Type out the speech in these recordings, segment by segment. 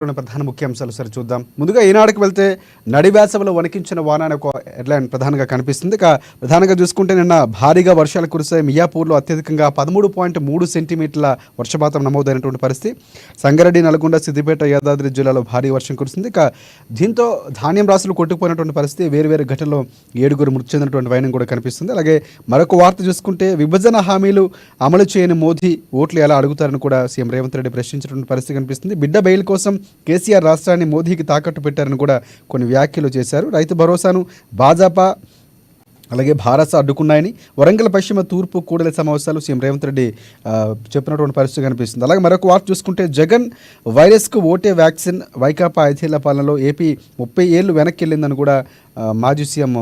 ప్రధాన ముఖ్యాంశాలు సరే చూద్దాం. ముందుగా ఈనాడుకు వెళ్తే నడివేసవిలో వణికించిన వాన అనే ఒక హెడ్లైన్ ప్రధానంగా కనిపిస్తుంది. ఇక ప్రధానంగా చూసుకుంటే నిన్న భారీగా వర్షాలు కురిసాయి. మియాపూర్లో అత్యధికంగా 13.3 సెంటీమీటర్ల వర్షపాతం నమోదైనటువంటి పరిస్థితి. సంగారెడ్డి, నల్గొండ, సిద్దిపేట, యాదాద్రి జిల్లాలో భారీ వర్షం కురిసింది. ఇక దీంతో ధాన్యం రాసులు కొట్టుకుపోయినటువంటి పరిస్థితి. వేరు ఘటనలో 7 మృతి చెందినటువంటి వైనం కూడా కనిపిస్తుంది. అలాగే మరొక వార్త చూసుకుంటే విభజన హామీలు అమలు చేయని మోదీ ఓట్లు ఎలా అడుగుతారని కూడా సీఎం రేవంత్ రెడ్డి ప్రశ్నించినటువంటి పరిస్థితి కనిపిస్తుంది. బిడ్డ బెయిల్ కోసం కేసీఆర్ రాష్ట్రాన్ని మోదీకి తాకట్టు పెట్టారని కూడా కొన్ని వ్యాఖ్యలు చేశారు. రైతు భరోసాను భాజపా అలాగే భారత అడ్డుకున్నాయని వరంగల్ పశ్చిమ తూర్పు కూడలి సమావేశాలు సీఎం రేవంత్ రెడ్డి చెప్పినటువంటి పరిస్థితి కనిపిస్తుంది. అలాగే మరొక వార్త చూసుకుంటే జగన్ వైరస్కు ఓటే వ్యాక్సిన్ వైకాపా 5 ఏళ్ల పాలనలో ఏపీ 30 ఏళ్ళు వెనక్కి వెళ్ళిందని కూడా మాజీ సీఎం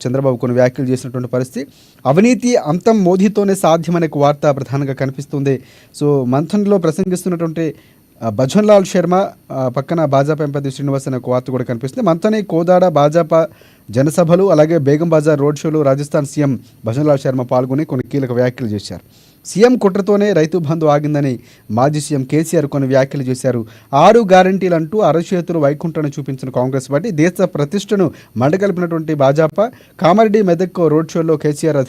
చంద్రబాబు కొన్ని వ్యాఖ్యలు చేసినటువంటి పరిస్థితి. అవినీతి అంతం మోదీతోనే సాధ్యమనే వార్త ప్రధానంగా కనిపిస్తుంది. సో మంథన్లో ప్రసంగిస్తున్నటువంటి భజన్లాల్ శర్మ పక్కన భాజపా ఎంపీ శ్రీనివాస్ అనే ఒక వార్త కూడా కనిపిస్తుంది. మంథని, కోదాడ భాజపా జనసభలు అలాగే బేగం బజార్ రోడ్ షోలో రాజస్థాన్ సీఎం భజన్లాల్ శర్మ పాల్గొని కొన్ని కీలక వ్యాఖ్యలు చేశారు. సీఎం కుట్రతోనే రైతు బంధు ఆగిందని మాజీ సీఎం కేసీఆర్ కొన్ని వ్యాఖ్యలు చేశారు. 6 గ్యారంటీలు అంటూ అరచేతులు వైకుంఠాన్ని చూపించిన కాంగ్రెస్ పార్టీ దేశ ప్రతిష్టను మండగలిపినటువంటి భాజపా కామారెడ్డి, మెదక్ రోడ్ షోలో కేసీఆర్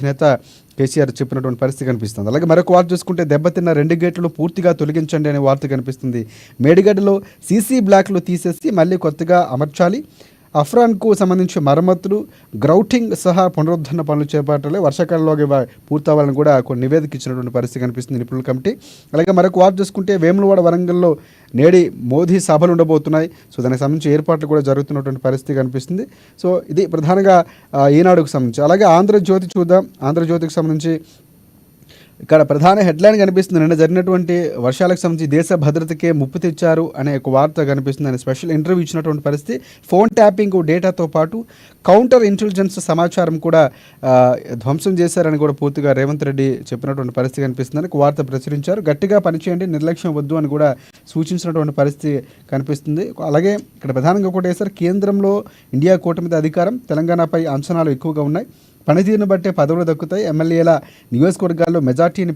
చెప్పినటువంటి పరిస్థితి కనిపిస్తుంది. అలాగే మరొక వార్త చూసుకుంటే దెబ్బతిన్న 2 గేట్లు పూర్తిగా తొలగించండి అనే వార్త కనిపిస్తుంది. మేడిగడ్డలో సీసీ బ్లాక్లు తీసేసి మళ్ళీ కొత్తగా అమర్చాలి. అఫ్రాన్కు సంబంధించి మరమ్మతులు, గ్రౌటింగ్ సహా పునరుద్ధరణ పనులు చేపట్టాలి. వర్షాకాలంలోకి పూర్తవ్వాలని కూడా కొన్ని నివేదిక ఇచ్చినటువంటి పరిస్థితి కనిపిస్తుంది నిపుణుల కమిటీ. అలాగే మరొక వార్త చూసుకుంటే వేములవాడ, వరంగల్లో నేడి మోదీ సభలు ఉండబోతున్నాయి. సో దానికి సంబంధించి ఏర్పాట్లు కూడా జరుగుతున్నటువంటి పరిస్థితి కనిపిస్తుంది. సో ఇది ప్రధానంగా ఈనాడుకు సంబంధించి. అలాగే ఆంధ్రజ్యోతి చూద్దాం. ఆంధ్రజ్యోతికి సంబంధించి ఇక్కడ ప్రధాన హెడ్లైన్ కనిపిస్తుంది. నిన్న జరిగినటువంటి వర్షాలకు సంబంధించి దేశ భద్రతకే ముప్పు తెచ్చారు అనే ఒక వార్త కనిపిస్తుంది. అని స్పెషల్ ఇంటర్వ్యూ ఇచ్చినటువంటి పరిస్థితి. ఫోన్ ట్యాపింగ్ డేటాతో పాటు కౌంటర్ ఇంటెలిజెన్స్ సమాచారం కూడా ధ్వంసం చేశారని కూడా పూర్తిగా రేవంత్ రెడ్డి చెప్పినటువంటి పరిస్థితి కనిపిస్తుందని వార్త ప్రచురించారు. గట్టిగా పనిచేయండి, నిర్లక్ష్యం వద్దు అని కూడా సూచించినటువంటి పరిస్థితి కనిపిస్తుంది. అలాగే ఇక్కడ ప్రధానంగా కూడా వేశారు, కేంద్రంలో ఇండియా కూటమిది అధికారం, తెలంగాణపై అంచనాలు ఎక్కువగా ఉన్నాయి, పనితీరును బట్టే పదవులు దక్కుతాయి, ఎమ్మెల్యేల నియోజకవర్గాల్లో మెజార్టీని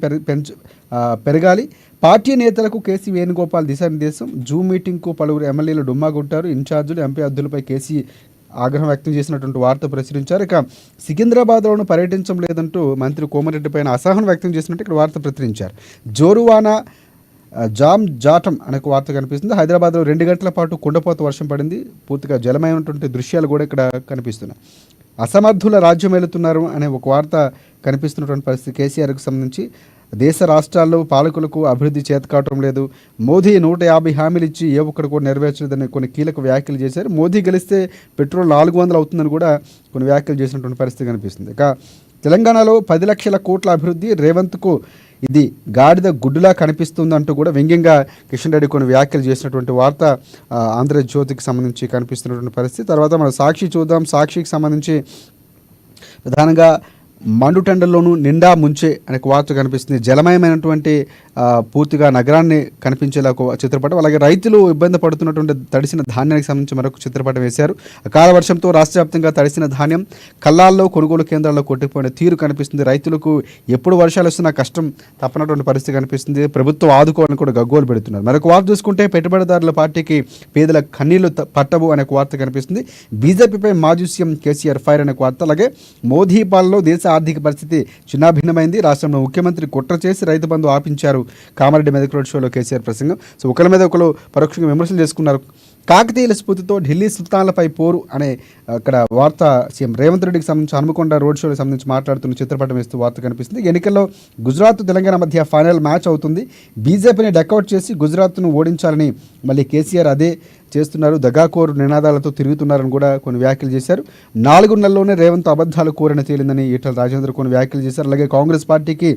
పెరగాలి, పార్టీ నేతలకు కేసీ వేణుగోపాల్ దిశానిర్దేశం, జూమ్ మీటింగ్కు పలువురు ఎమ్మెల్యేలు డుమ్మా కొట్టారు, ఇన్ఛార్జీలు ఎంపీ అభ్యర్థులపై కేసీ ఆగ్రహం వ్యక్తం చేసినటువంటి వార్త ప్రచురించారు. ఇక సికింద్రాబాద్లోనూ పర్యటించడం లేదంటూ మంత్రి కోమరెడ్డి పైన అసహనం వ్యక్తం చేసినట్టు ఇక్కడ వార్త ప్రచురించారు. జోరువానా జాటం అనే వార్త కనిపిస్తుంది. హైదరాబాద్లో 2 గంటల పాటు కుండపోత వర్షం పడింది. పూర్తిగా జలమైనటువంటి దృశ్యాలు కూడా ఇక్కడ కనిపిస్తున్నాయి. అసమర్థుల రాజ్యం వెళుతున్నారు అనే ఒక వార్త కనిపిస్తున్నటువంటి పరిస్థితి. కేసీఆర్కు సంబంధించి దేశ రాష్ట్రాల్లో పాలకులకు అభివృద్ధి చేతకావటం లేదు, మోదీ 150 హామీలు ఇచ్చి ఏ ఒక్కడు కూడా నెరవేర్చలేదని కొన్ని కీలక వ్యాఖ్యలు చేశారు. మోదీ గెలిస్తే పెట్రోల్ 400 అవుతుందని కూడా కొన్ని వ్యాఖ్యలు చేసినటువంటి పరిస్థితి కనిపిస్తుంది. ఇక తెలంగాణలో 10 లక్షల కోట్ల అభివృద్ధి, రేవంత్కు ఇది గాడిద గుడ్డులా కనిపిస్తుందంటూ కూడా వ్యంగ్యంగా కిషన్ రెడ్డి కొన్ని వ్యాఖ్యలు చేసినటువంటి వార్త ఆంధ్రజ్యోతికి సంబంధించి కనిపిస్తున్నటువంటి పరిస్థితి. తర్వాత మనం సాక్షి చూద్దాం. సాక్షికి సంబంధించి ప్రధానంగా మండుటెండల్లోనూ నిండా ముంచే అనే వార్త కనిపిస్తుంది. జలమయమైనటువంటి పూర్తిగా నగరాన్ని కనిపించేలా ఒక చిత్రపటం. అలాగే రైతులు ఇబ్బంది పడుతున్నటువంటి తడిసిన ధాన్యానికి సంబంధించి మరొక చిత్రపటం వేశారు. అకాల వర్షంతో రాష్ట్ర వ్యాప్తంగా తడిసిన ధాన్యం కల్లాల్లో, కొనుగోలు కేంద్రాల్లో కొట్టుకుపోయిన తీరు కనిపిస్తుంది. రైతులకు ఎప్పుడు వర్షాలు వస్తున్నా కష్టం తప్పనటువంటి పరిస్థితి కనిపిస్తుంది. ప్రభుత్వం ఆదుకోవాలని కూడా గగ్గోలు పెడుతున్నారు. మరొక వార్త చూసుకుంటే పెట్టుబడిదారుల పార్టీకి పేదల కన్నీళ్లు పట్టవు అనే వార్త కనిపిస్తుంది. బీజేపీపై మాజీ సీఎం కేసీఆర్ ఫైర్ అనే వార్త. అలాగే మోదీ పాలనలో దేశ ఆర్థిక పరిస్థితి చిన్నాభిన్నమైంది, రాష్ట్రంలో ముఖ్యమంత్రి కుట్ర చేసి రైతు బంధు ఆపించారు, కామారెడ్డి, మెదక్ రోడ్ షోలో కేసీఆర్ ప్రసంగం. సో ఒకరి మీద ఒకరు పరోక్షంగా విమర్శలు చేసుకున్నారు. కాకతీయుల స్ఫూర్తితో ఢిల్లీ సుల్తాన్లపై పోరు అనే అక్కడ వార్త సీఎం రేవంత్ రెడ్డికి సంబంధించి హనుమకొండ రోడ్ షోకి సంబంధించి మాట్లాడుతున్న చిత్రపటం వేస్తూ వార్త కనిపిస్తుంది. ఎన్నికల్లో గుజరాత్, తెలంగాణ మధ్య ఫైనల్ మ్యాచ్ అవుతుంది. బీజేపీని డకౌట్ చేసి గుజరాత్ను ఓడించాలని మళ్ళీ కేసీఆర్ అదే చేస్తున్నారు, దగాకోరు నినాదాలతో తిరుగుతున్నారని కూడా కొన్ని వ్యాఖ్యలు చేశారు. 4 నెలల్లోనే రేవంత్ అబద్ధాలు కోరని తేలిందని ఈటల రాజేందర్ కొన్ని వ్యాఖ్యలు చేశారు. అలాగే కాంగ్రెస్ పార్టీకి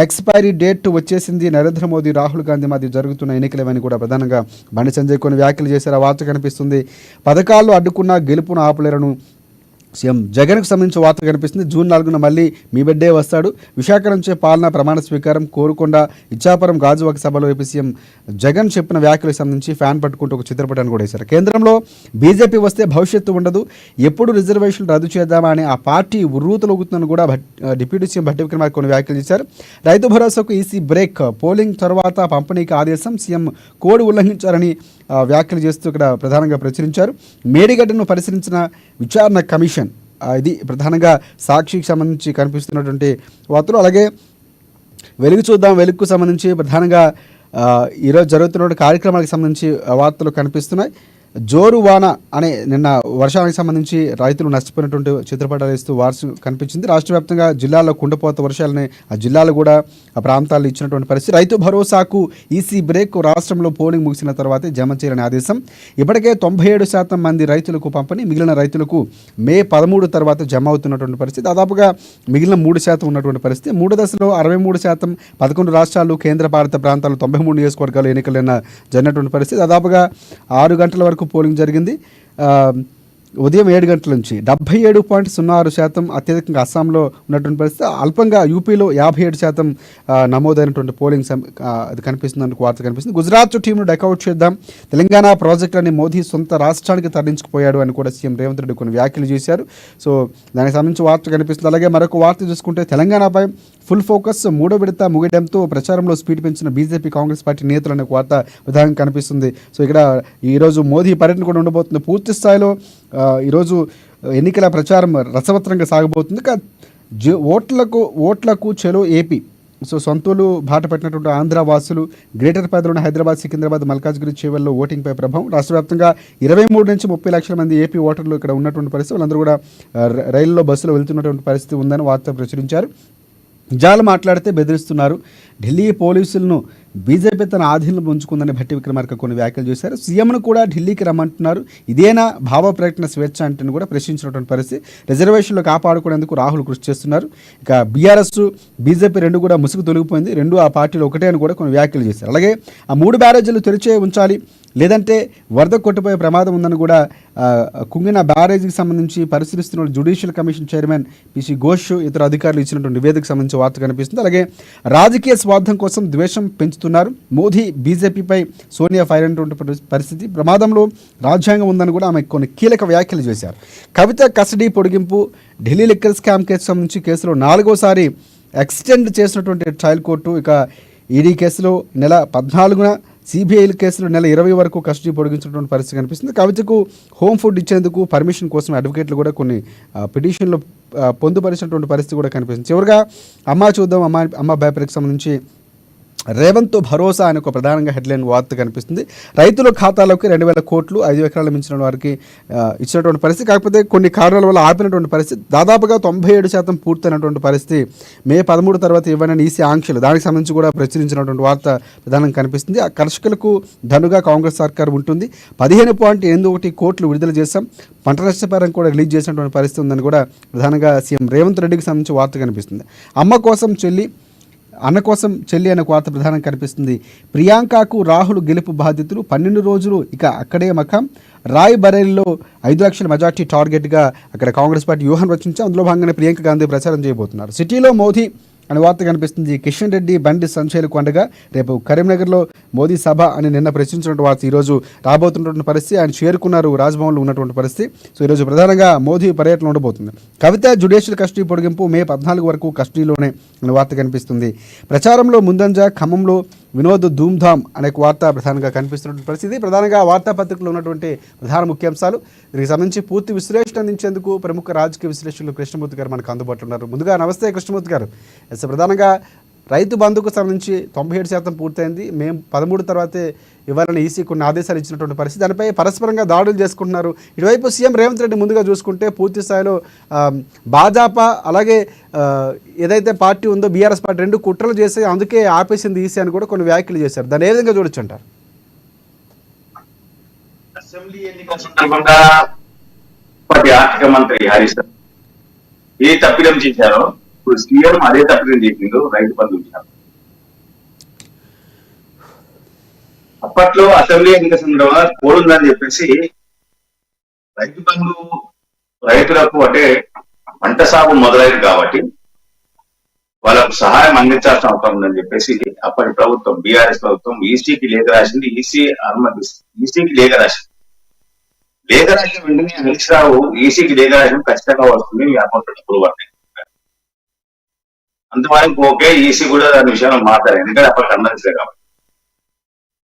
ఎక్స్పైరీ డేట్ వచ్చేసింది, నరేంద్ర మోదీ, రాహుల్ గాంధీ మధ్య జరుగుతున్న ఎన్నికలేవని కూడా ప్రధానంగా బండి సంజయ్ కొన్ని వ్యాఖ్యలు చేశారు. ఆ వార్త కనిపిస్తుంది. పథకాల్లో అడ్డుకున్న గెలుపును ఆపలేరను సీఎం జగన్కు సంబంధించిన వార్త కనిపిస్తుంది. జూన్ 4న మళ్ళీ మీ బిడ్డే వస్తాడు. విశాఖ నుంచే పాలన ప్రమాణ స్వీకారం. కోరుకొండ, ఇచ్చాపురం గాజువాక సభలో ఏపీ సీఎం జగన్ చెప్పిన వ్యాఖ్యలకు సంబంధించి ఫ్యాన్ పట్టుకుంటూ ఒక చిత్రపటాన్ని కూడా వేశారు. కేంద్రంలో బీజేపీ వస్తే భవిష్యత్తు ఉండదు, ఎప్పుడు రిజర్వేషన్లు రద్దు చేద్దామా అని ఆ పార్టీ ఉర్రూతలొగుతుందని కూడా డిప్యూటీ సీఎం భట్టి విక్రమార్క కొన్ని వ్యాఖ్యలు చేశారు. రైతు భరోసాకు ఈసీ బ్రేక్, పోలింగ్ తర్వాత పంపిణీకి ఆదేశం, సీఎం కోడ్ ఉల్లంఘించారని వ్యాఖ్యలు చేస్తూ ఇక్కడ ప్రధానంగా ప్రచురించారు. మేడిగడ్డను పరిశీలించిన విచారణ కమిషన్, ఇది ప్రధానంగా సాక్షికి సంబంధించి కనిపిస్తున్నటువంటి వార్తలు. అలాగే వెలుగు చూద్దాం వెలుగుకు సంబంధించి ప్రధానంగా ఈరోజు జరుగుతున్న కార్యక్రమాలకు సంబంధించి వార్తలు కనిపిస్తున్నాయి. జోరు వాన అనే నిన్న వర్షానికి సంబంధించి రైతులు నష్టపోయినటువంటి చిత్రపటాలు ఇస్తూ వార్సు కనిపించింది. రాష్ట్ర వ్యాప్తంగా జిల్లాల్లో కుండపోత వర్షాలని ఆ జిల్లాలు కూడా ఆ ప్రాంతాల్లో ఇచ్చినటువంటి పరిస్థితి. రైతు భరోసాకు ఈసీ బ్రేక్, రాష్ట్రంలో పోలింగ్ ముగిసిన తర్వాతే జమ చేయాలని ఆదేశం. ఇప్పటికే 97% మంది రైతులకు పంపిణీ, మిగిలిన రైతులకు మే 13 తర్వాత జమ అవుతున్నటువంటి పరిస్థితి. దాదాపుగా మిగిలిన 3% ఉన్నటువంటి పరిస్థితి. 3 దశలో 63%, 11 రాష్ట్రాలు, కేంద్రపాలిత ప్రాంతాలు 93 నియోజకవర్గాలు ఎన్నికలైన జరిగినటువంటి పరిస్థితి. దాదాపుగా 6 గంటల వరకు పోలింగ్ జరిగింది. ఉదయం 7 గంటల నుంచి 77.06% అత్యధికంగా అస్సాంలో ఉన్నటువంటి పరిస్థితి. అల్పంగా యూపీలో 57% నమోదైనటువంటి పోలింగ్ అది కనిపిస్తుంది, వార్త కనిపిస్తుంది. గుజరాత్ టీంను డకౌట్ చేద్దాం, తెలంగాణ ప్రాజెక్టులని మోదీ సొంత రాష్ట్రానికి తరలించుకుపోయాడు అని కూడా సీఎం రేవంత్ రెడ్డి కొన్ని వ్యాఖ్యలు చేశారు. సో దానికి సంబంధించి వార్త కనిపిస్తుంది. అలాగే మరొక వార్త చూసుకుంటే తెలంగాణపై ఫుల్ ఫోకస్, 3వ విడత ముగియడంతో ప్రచారంలో స్పీడ్ పెంచిన బీజేపీ కాంగ్రెస్ పార్టీ నేతలు అనే వార్త ప్రధానంగా కనిపిస్తుంది. సో ఇక్కడ ఈరోజు మోదీ పర్యటన కూడా ఉండబోతుంది. పూర్తి స్థాయిలో ఈరోజు ఎన్నికల ప్రచారం రసవత్రంగా సాగబోతుంది. ఓట్లకు చెలో ఏపీ. సో సొంతూలు బాట పెట్టినటువంటి ఆంధ్ర వాసులు, గ్రేటర్ పరిధిలోని హైదరాబాద్, సికింద్రాబాద్, మల్కాజ్గిరి చేవల్లో ఓటింగ్పై ప్రభావం. రాష్ట్ర వ్యాప్తంగా 23 నుంచి 30 లక్షల మంది ఏపీ ఓటర్లు ఇక్కడ ఉన్నటువంటి పరిస్థితి. వాళ్ళందరూ కూడా రైల్లో, బస్సులో వెళ్తున్నటువంటి పరిస్థితి ఉందని వార్త ప్రచురించారు. జాలు మాట్లాడితే బెదిరిస్తున్నారు, ఢిల్లీ పోలీసులను బీజేపీ తన ఆధీనంలో ఉంచుకుందని భట్టి విక్రమార్క కొన్ని వ్యాఖ్యలు చేశారు. సీఎంను కూడా ఢిల్లీకి రమ్మంటున్నారు, ఇదేనా భావ ప్రకటన స్వేచ్ఛ అంటే కూడా ప్రశ్నించినటువంటి పరిస్థితి. రిజర్వేషన్లు కాపాడుకునేందుకు రాహుల్ కృషి చేస్తున్నారు. ఇక బీఆర్ఎస్, బీజేపీ రెండు కూడా ముసుగు తొలగిపోయింది, రెండు ఆ పార్టీలు ఒకటే అని కూడా కొన్ని వ్యాఖ్యలు చేశారు. అలాగే ఆ 3 బ్యారేజీలు తెరిచే ఉంచాలి, లేదంటే వరద కొట్టిపోయే ప్రమాదం ఉందని కూడా కుంగిన బ్యారేజీకి సంబంధించి పరిశీలిస్తున్న judicial commission chairman PC Ghosh ఇతర అధికారులు ఇచ్చినటువంటి నివేదికకు సంబంధించి వార్త కనిపిస్తుంది. అలాగే రాజకీయ స్వార్థం కోసం ద్వేషం పెంచుతున్నారు, మోదీ బీజేపీపై సోనియా ఫైర్ అయినటువంటి పరిస్థితి, ప్రమాదంలో రాజ్యాంగం ఉందని కూడా ఆమె కొన్ని కీలక వ్యాఖ్యలు చేశారు. కవిత కస్టడీ పొడిగింపు, ఢిల్లీ లిక్కర్ స్కామ్ కేసు సంబంధించి కేసులో 4వసారి ఎక్స్టెండ్ చేసినటువంటి ట్రయల్ కోర్టు. ఇక ఈడీ కేసులో నెల 14న, సిబిఐ కేసులో నెల 20 వరకు కస్టడీ పొడిగించినటువంటి పరిస్థితి కనిపిస్తుంది. కవితకు హోమ్ ఫుడ్ ఇచ్చేందుకు పర్మిషన్ కోసం అడ్వకేట్లు కూడా కొన్ని పిటిషన్లు పొందుపరిచినటువంటి పరిస్థితి కూడా కనిపిస్తుంది. చివరిగా అమ్మ చూద్దాం, అమ్మ బ్యాపర్కి సంబంధించి రేవంత్ భరోసా అనే ఒక ప్రధానంగా హెడ్లైన్ వార్త కనిపిస్తుంది. రైతుల ఖాతాలోకి 2,000 కోట్లు 5 ఎకరాలు మించిన వారికి ఇచ్చినటువంటి పరిస్థితి. కాకపోతే కొన్ని కారణాల వల్ల ఆపినటువంటి పరిస్థితి. దాదాపుగా 97% పూర్తయినటువంటి పరిస్థితి. మే 13 తర్వాత ఇవ్వనని ఈసీ ఆంక్షలు, దానికి సంబంధించి కూడా ప్రచురించినటువంటి వార్త ప్రధానంగా కనిపిస్తుంది. ఆ కర్షకులకు ధనుగా కాంగ్రెస్ సర్కార్ ఉంటుంది, 15.81 కోట్లు విడుదల చేశాం, పంట నష్టపరం కూడా రిలీజ్ చేసినటువంటి పరిస్థితి ఉందని కూడా ప్రధానంగా సీఎం రేవంత్ రెడ్డికి సంబంధించి వార్త కనిపిస్తుంది. అమ్మ కోసం చెల్లి, అన్న కోసం చెల్లి అనే వార్త ప్రధానంగా కనిపిస్తుంది. ప్రియాంకకు రాహుల్ గెలుపు బాధ్యతలు, 12 రోజులు ఇక అక్కడే మఖం. రాయ్ బరేలీలో 5 లక్షల మెజార్టీ టార్గెట్గా అక్కడ కాంగ్రెస్ పార్టీ వ్యూహం రచించి అందులో భాగంగానే ప్రియాంక గాంధీ ప్రచారం చేయబోతున్నారు. సిటీలో మోదీ అనే వార్త కనిపిస్తుంది. కిషన్ రెడ్డి బండి సంచయలకు అండగా రేపు కరీంనగర్లో మోదీ సభ అని నిన్న ప్రశ్నించినటువంటి వార్త ఈరోజు రాబోతున్నటువంటి పరిస్థితి. ఆయన చేరుకున్నారు రాజ్భవన్లో ఉన్నటువంటి పరిస్థితి. సో ఈరోజు ప్రధానంగా మోదీ పర్యటన ఉండబోతుంది. కవిత జ్యుడిషియల్ కస్టడీ పొడిగింపు, మే 14 వరకు కస్టడీలోనే అనే వార్త కనిపిస్తుంది. ప్రచారంలో ముందంజ, ఖమ్మంలో వినోద్ ధూమ్ధామ్ అనే వార్త ప్రధానంగా కనిపిస్తున్నటువంటి పరిస్థితి. ప్రధానంగా వార్తాపత్రికలో ఉన్నటువంటి ప్రధాన ముఖ్యాంశాలు. దీనికి సంబంధించి పూర్తి విశ్లేషణ అందించేందుకు ప్రముఖ రాజకీయ విశ్లేషకులు కృష్ణమూర్తి గారు మనకు అందుబాటులో ఉన్నారు. ముందుగా నమస్తే కృష్ణమూర్తి గారు. ప్రధానంగా రైతు బంధుకు సంబంధించి 97% పూర్తయింది, మే 13 తర్వాతే ఇవ్వాలని ఈసీ కొన్ని ఆదేశాలు ఇచ్చినటువంటి పరిస్థితి. దానిపై పరస్పరంగా దాడులు చేసుకుంటున్నారు. ఇటువైపు సీఎం రేవంత్ రెడ్డి ముందుగా చూసుకుంటే పూర్తి స్థాయిలో భాజపా అలాగే ఏదైతే పార్టీ ఉందో బీఆర్ఎస్ పార్టీ రెండు కుట్రలు చేసి అందుకే ఆపేసింది ఈసీ అని కూడా కొన్ని వ్యాఖ్యలు చేశారు. దాన్ని ఏ విధంగా చూడొచ్చు అంటారు? అసెంబ్లీ ఎన్నికల సందర్భంగా ఆర్థిక మంత్రి హరీష్ ఏ తప్పిదం చేశారో ఇప్పుడు సీఎం అదే తప్పిదం చేసిండు రైతు బంధు విషయం. అప్పట్లో అసెంబ్లీ ఎన్నికల సందర్భంగా కోడుందని చెప్పేసి రైతు బంధు రైతులకు అంటే పంట సాగు మొదలైంది కాబట్టి వాళ్ళకు సహాయం అందించాల్సిన అవసరం ఉందని చెప్పేసి అప్పటి ప్రభుత్వం బీఆర్ఎస్ ప్రభుత్వం ఈసీకి లేఖ రాసింది. ఈసీకి లేఖ రాసింది. లేఖ రాసిన వెంటనే హరీష్ రావు ఈసీకి లేఖ రాసిన ఖచ్చితంగా వస్తుంది, మీ అకౌంట్ డబ్బులు పడతాయి అంతవరకు ఓకే. ఈసీ కూడా దాని విషయంలో మాట్లాడారు, ఎందుకంటే అప్పటికి అందరిస్తే కాబట్టి.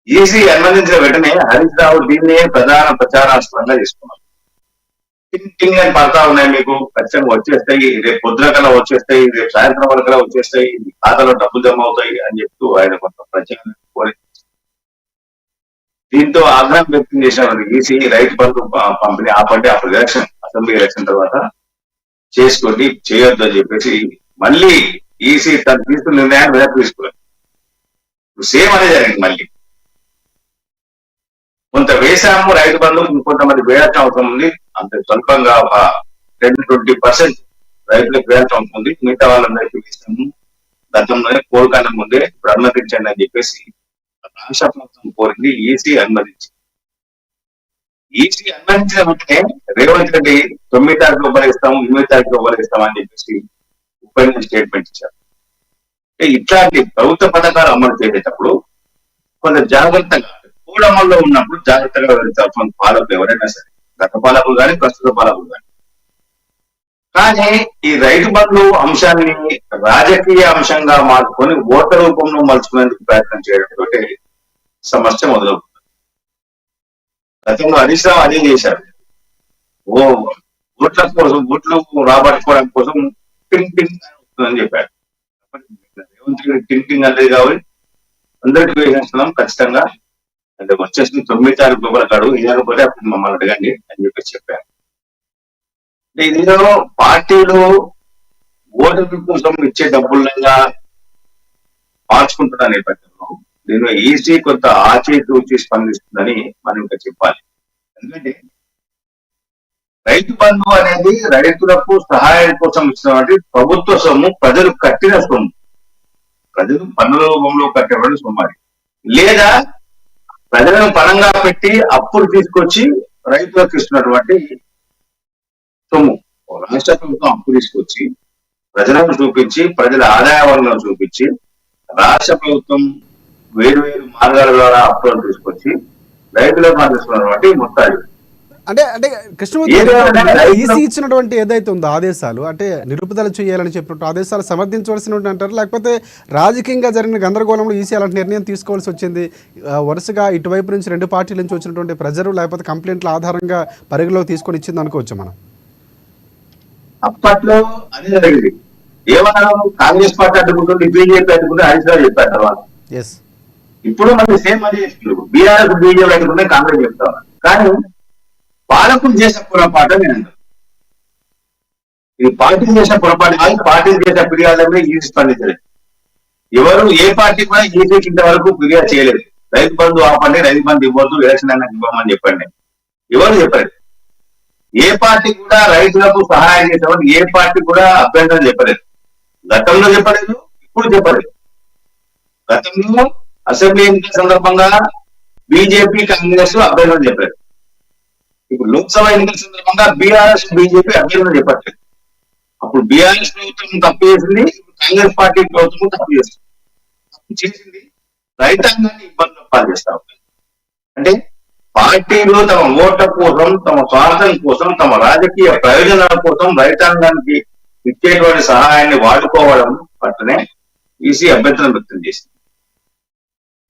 ఈసీ అనుమతించిన వెంటనే హరీష్ రావు దీన్నే ప్రధాన ప్రచారాస్త్రంగా తీసుకున్నారు. టింగ్ టింగ్ అని పడతా ఉన్నాయి, మీకు ఖచ్చితంగా వచ్చేస్తాయి, రేపు పొద్దున కల్లా వచ్చేస్తాయి, రేపు సాయంత్రం వరకు వచ్చేస్తాయి, మీ ఖాతాలో డబ్బులు జమ అవుతాయి అని చెప్తూ ఆయన కొంత ప్రచారం కోరి దీంతో ఆగ్రహం వ్యక్తం చేసిన ఈసీ రైతు బంధు పంపిణీ ఆపండి, అప్పుడు ఎలక్షన్ అసెంబ్లీ ఎలక్షన్ తర్వాత చేసుకోండి, చేయొద్దు అని చెప్పేసి మళ్ళీ ఈసీ తను తీసుకున్న నిర్ణయాన్ని వెనక్కి తీసుకున్నారు. సేమ్ అనే జరిగింది. మళ్ళీ కొంత వేసాము రైతు బంధు, ఇంకొంతమంది వేయాల్సిన అవసరం ఉంది, అంత స్వల్పంగా ఒక 10-20% రైతులకు వేయాల్సిన అవసరం ఉంది, మిగతా వాళ్ళందరికీ వేసాము గతంలోనే కోరుకన్నా ముందే ఇప్పుడు అనుమతించండి అని చెప్పేసి రాష్ట్ర ప్రభుత్వం కోరింది. ఈసీ అనుమతించింది. ఈసీ అనుమతించిన వెంటనే రేవంత్ రెడ్డి 9 తారీఖు లోపల ఇస్తాము, 8 తారీఖు లోపల ఇస్తామని చెప్పేసి ఉపయోగించిన స్టేట్మెంట్ ఇచ్చారు. ఇట్లాంటి ప్రభుత్వ పథకాలు అమలు చేసేటప్పుడు కొంత జాగ్రత్తగా కోడ్ అమల్లో ఉన్నప్పుడు జాగ్రత్తగా వెళ్తాం పాలకులు ఎవరైనా సరే, గత పాలకులు కానీ ప్రస్తుత పాలకులు కానీ. కానీ ఈ రైతు బంధు అంశాన్ని రాజకీయ అంశంగా మార్చుకొని ఓట్ల రూపంలో మలుచుకునేందుకు ప్రయత్నం చేయడంతో సమస్య మొదలవుతుంది. గతంలో హరీష్ రావు అదే చేశారు. ఓట్ల కోసం, ఓట్లు రాబట్టుకోవడం కోసం టింగ్ టింగ్ అని చెప్పాడు. రేవంత్ రెడ్డి టింగ్ టింగ్ అనేది కాబట్టి అందరికీ వేసేస్తున్నాం ఖచ్చితంగా, అంటే వచ్చేసి 9 తారీఖు లోపల కాడు, ఇవ్వకపోతే అప్పుడు మమ్మల్ని అడగండి అని చెప్పేసి చెప్పారు. అంటే ఇందులో పార్టీలు ఓటర్ల కోసం ఇచ్చే డబ్బుల్లా మార్చుకుంటున్న నేపథ్యంలో దీనిలో ఈసీ కొంత ఆచితూచి స్పందిస్తుందని మనం ఇంకా చెప్పాలి. ఎందుకంటే రైతు బంధు అనేది రైతులకు సహాయం కోసం ఇచ్చినటువంటి ప్రభుత్వ సొమ్ము, ప్రజలు కట్టిన సొమ్ము, ప్రజలు పన్నుల రూపంలో కట్టేవాడు సొమ్ము అది. లేదా ప్రజలను పణంగా పెట్టి అప్పులు తీసుకొచ్చి రైతులకు ఇస్తున్నటువంటి సొమ్ము. రాష్ట్ర ప్రభుత్వం అప్పు తీసుకొచ్చి ప్రజలను చూపించి, ప్రజల ఆదాయ వనరులను చూపించి, రాష్ట్ర ప్రభుత్వం వేరు వేరు మార్గాల ద్వారా అప్పులను తీసుకొచ్చి రైతులకు అందిస్తున్నటువంటి మొత్తాలు. అంటే అంటే కృష్ణమూర్తి ఈసీ ఇచ్చినటువంటి ఏదైతే ఉందో ఆదేశాలు, అంటే నిలుపుదల చేయాలని చెప్పినట్టు ఆదేశాలు సమర్థించవలసిన అంటారు, లేకపోతే రాజకీయంగా జరిగిన గందరగోళంలో ఈసీ అలాంటి నిర్ణయం తీసుకోవాల్సి వచ్చింది? వరుసగా ఇటువైపు నుంచి 2 పార్టీల నుంచి వచ్చినటువంటి ప్రజలు లేకపోతే కంప్లైంట్ల ఆధారంగా పరిగణలోకి తీసుకొని ఇచ్చింది అనుకోవచ్చు మనం. అప్పట్లో అదే జరిగింది. ఏమన్నా కాంగ్రెస్ పార్టీ అడ్డుకుంటుంది, బీజేపీ అడ్డుకుంటే హరీష్ రావు చెప్పారు తర్వాత. ఇప్పుడు మళ్ళీ సేమ్ అదే చెప్తున్నారు. బీఆర్ఎస్ బీజేపీ అడ్డుకుంటే కాంగ్రెస్ చెప్తారు. కానీ పాలకులు చేసే పొరపాటు నేను అంటాను. ఇది పార్టీలు చేసిన పొరపాటు కాదు, పార్టీలు చేసే ఫిర్యాదులపై ఈసీ స్పందించలేదు. ఎవరు ఏ పార్టీ కూడా ఈసీకి ఇంతవరకు ఫిర్యాదు చేయలేదు. రైతు బంధు ఆపండి, రైతు బంధు ఇవ్వద్దు, ఎలక్షన్ అయినా ఇవ్వమని చెప్పండి. ఎవరు చెప్పలేదు. ఏ పార్టీ కూడా రైతులకు సహాయం చేసేవాళ్ళు ఏ పార్టీ కూడా అభ్యంతరం చెప్పలేదు. గతంలో చెప్పలేదు, ఇప్పుడు చెప్పలేదు. గతంలో అసెంబ్లీ ఎన్నికల సందర్భంగా బీజేపీ, కాంగ్రెస్ అభ్యంతరం చెప్పలేదు. ఇప్పుడు లోక్సభ ఎన్నికల సందర్భంగా బీఆర్ఎస్, బీజేపీ అభ్యంతరం చెప్పట్లేదు. అప్పుడు బీఆర్ఎస్ ప్రభుత్వం తప్పు చేసింది, కాంగ్రెస్ పార్టీ ప్రభుత్వం తప్పు చేస్తుంది. తప్పు చేసింది రైతాంగాన్ని ఇబ్బందులు పాలు చేస్తా ఉంది. అంటే పార్టీలు తమ ఓట్ల కోసం, తమ స్వార్థం కోసం, తమ రాజకీయ ప్రయోజనాల కోసం రైతాంగానికి ఇచ్చేటువంటి సహాయాన్ని వాడుకోవడం పట్లనే ఈసీ అభ్యంతరం వ్యక్తం చేసింది.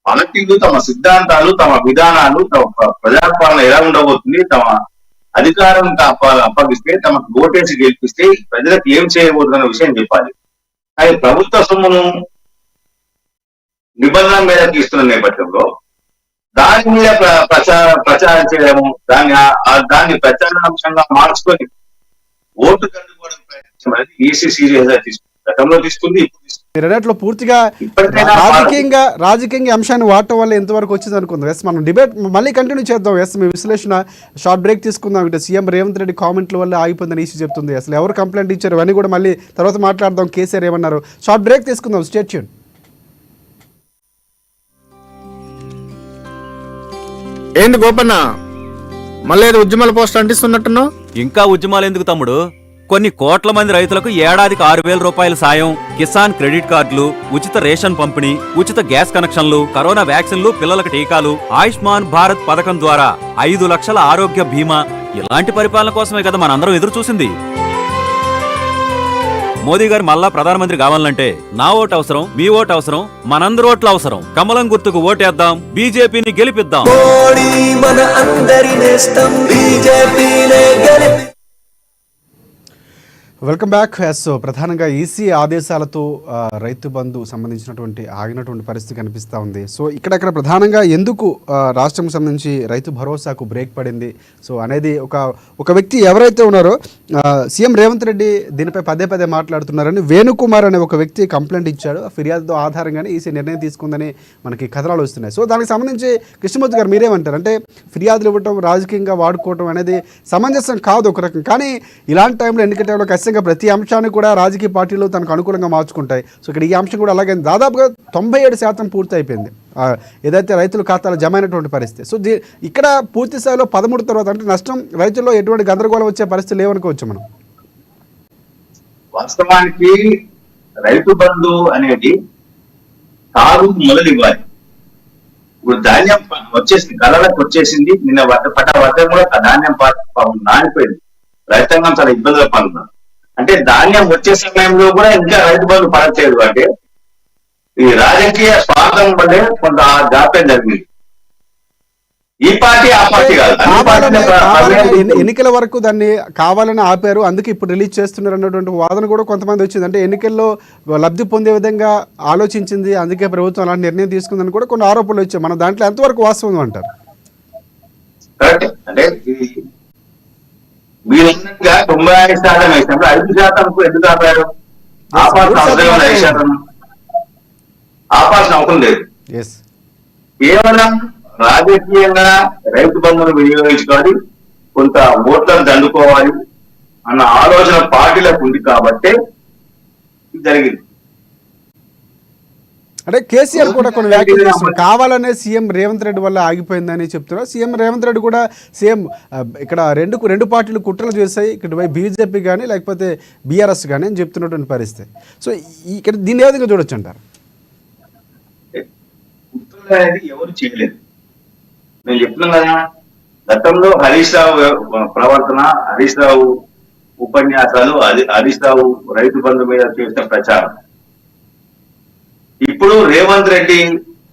పార్టీలు తమ సిద్ధాంతాలు, తమ విధానాలు, తమ ప్రజాపాలన ఎలా ఉండబోతుంది, తమ అధికారం అప్పగిస్తే, తమకు ఓటేసి గెలిపిస్తే ప్రజలకు ఏం చేయబోతుందన్న విషయం చెప్పాలి. అది ప్రభుత్వ సొమ్మును నిబంధన మీద ఇస్తున్న నేపథ్యంలో దాని మీద ప్రచారం చేయడము, దాన్ని ప్రచారాంశంగా మార్చుకొని ఓటు కందుకోవడం ప్రయత్నం అనేది ఈసీ సీరియస్ గా తీసుకుంది. గతంలో తీసుకుంది, ఇప్పుడు తీసుకుంది. పూర్తిగా రాజకీయంగా అంశాన్ని వాడటం వల్ల ఎంతవరకు వచ్చింది అనుకుందాం. ఎస్, మనం డిబేట్ మళ్ళీ కంటిన్యూ చేద్దాం. ఎస్, మీ విశ్లేషణ షార్ట్ బ్రేక్ తీసుకుందాం. ఇటు సీఎం రేవంత్ రెడ్డి కామెంట్ల వల్ల ఆగిపోయిందని ఈసీ చెప్తుంది. అసలు ఎవరు కంప్లైంట్ ఇచ్చారు అవన్నీ కూడా మళ్ళీ తర్వాత మాట్లాడదాం. కేసీఆర్ ఏమన్నారు? షార్ట్ బ్రేక్ తీసుకుందాం. Stay tune. ఏంది గోపన్న, మళ్ళీ ఉద్యమాల పోస్ట్ అంటిస్తున్నట్టున్నావు? ఇంకా ఉద్యమాలు ఎందుకు తమ్ముడు? కొన్ని కోట్ల మంది రైతులకు ఏడాదికి 6,000 రూపాయల సాయం, కిసాన్ క్రెడిట్ కార్డులు, ఉచిత రేషన్ పంపిణీ, ఉచిత గ్యాస్ కనెక్షన్లు, కరోనా వ్యాక్సిన్లు, పిల్లలకు టీకాలు, ఆయుష్మాన్ భారత్ పథకం ద్వారా 5 లక్షల ఆరోగ్య బీమా, ఇలాంటి పరిపాలన కోసమే కదా మనందరం ఎదురు చూసింది. మోదీ గారు మళ్ళా ప్రధానమంత్రి కావాలంటే నా ఓటు అవసరం, మీ ఓటు అవసరం, మనందరి ఓట్లు అవసరం. కమలం గుర్తుకు ఓటేద్దాం, బీజేపీని గెలిపిద్దాం. మోడీ మన అందరి నేస్తం, బీజేపీనే గెలిపి. Welcome back. సో ప్రధానంగా ఈసీ ఆదేశాలతో రైతు బంధు సంబంధించినటువంటి ఆగినటువంటి పరిస్థితి కనిపిస్తూ ఉంది. సో ఇక్కడ ప్రధానంగా ఎందుకు రాష్ట్రం సంబంధించి రైతు భరోసాకు బ్రేక్ పడింది సో అనేది ఒక వ్యక్తి ఎవరైతే ఉన్నారో సీఎం రేవంత్ రెడ్డి దీనిపై పదే మాట్లాడుతున్నారని వేణుకుమార్ అనే ఒక వ్యక్తి కంప్లైంట్ ఇచ్చాడు. ఫిర్యాదు ఆధారంగానే ఈసీ నిర్ణయం తీసుకుందని మనకి కథనాలు వస్తున్నాయి. సో దానికి సంబంధించి కృష్ణమూర్తి గారు మీరేమంటారు? అంటే ఫిర్యాదులు ఇవ్వటం, రాజకీయంగా వాడుకోవటం అనేది సమంజసం కాదు ఒక రకం, కానీ ఇలాంటి టైంలో ఎన్నికల టైంలో ప్రతి అంశాన్ని కూడా రాజకీయ పార్టీలు తనకు అనుకూలంగా మార్చుకుంటాయి. సో ఇక్కడ ఈ అంశం కూడా అలాగే దాదాపుగా 97% పూర్తి అయిపోయింది ఏదైతే రైతుల ఖాతాలో జమ అయినటువంటి పరిస్థితి. సో ఇక్కడ పూర్తి స్థాయిలో 13 తర్వాత అంటే నష్టం రైతుల్లో ఎటువంటి గందరగోళం వచ్చే పరిస్థితి లేవనుకోవచ్చు మనం. వాస్తవానికి రైతు బంధు అనేది తాగు మొదలు ఇవ్వాలి. ఇప్పుడు ధాన్యం వచ్చేసింది, కళ్ళకు వచ్చేసింది. నిన్న వర్షం కూడా ధాన్యం నానిపోయింది. రైతాంగం చాలా ఇబ్బందులు పాల్గొన్నారు. అంటే ధాన్యం వచ్చే సమయంలో కూడా ఇంకా రైతు బంధు పడట్లేదు. అంటే ఈ రాజకీయ స్వార్థం వల్లే కొంత జాప్యం జరిగింది. ఈ పార్టీ ఆ పార్టీ కాదు, ఎన్నికల వరకు దాన్ని కావాలని ఆపారు, అందుకే ఇప్పుడు రిలీజ్ చేస్తున్నారు అన్నటువంటి వాదన కూడా కొంతమంది వచ్చింది. అంటే ఎన్నికల్లో లబ్ధి పొందే విధంగా ఆలోచించింది, అందుకే ప్రభుత్వం అలాంటి నిర్ణయం తీసుకుందని కూడా కొన్ని ఆరోపణలు వచ్చాయి. మన దాంట్లో ఎంతవరకు వాస్తవం అంటారు? కరెక్ట్. అంటే మీరన్నట్టుగా 95% వేసినప్పుడు 5% ఎందుకు ఆపారు? ఆపాల్సిన అవసరం 5% ఆపాల్సిన అవసరం లేదు. కేవలం రాజకీయంగా రైతు బంధువులు వినియోగించుకోవాలి, కొంత ఓట్లను దండుకోవాలి అన్న ఆలోచన పార్టీలకు ఉంది కాబట్టే ఇది జరిగింది. అంటే కేసీఆర్ కూడా కొన్ని వ్యాఖ్యలు చేస్తున్నారు, కావాలనే సీఎం రేవంత్ రెడ్డి వల్ల ఆగిపోయిందని చెప్తున్నారు. సీఎం రేవంత్ రెడ్డి కూడా సేమ్ ఇక్కడ రెండు పార్టీలు కుట్రలు చేశాయి, ఇక్కడ బీజేపీ కానీ లేకపోతే బీఆర్ఎస్ కానీ అని చెప్తున్నటువంటి పరిస్థితి. సో ఇక్కడ దీన్ని ఏ విధంగా చూడొచ్చు అంటారు? కుట్రలు అనేది ఎవరు చేయలేదు. నేను చెప్తున్నాను కదా, గతంలో హరీష్ రావు ప్రవర్తన, హరీష్ రావు ఉపన్యాసాలు, హరీష్ రావు రైతు బంధు మీద చేసిన ప్రచారం, ఇప్పుడు రేవంత్ రెడ్డి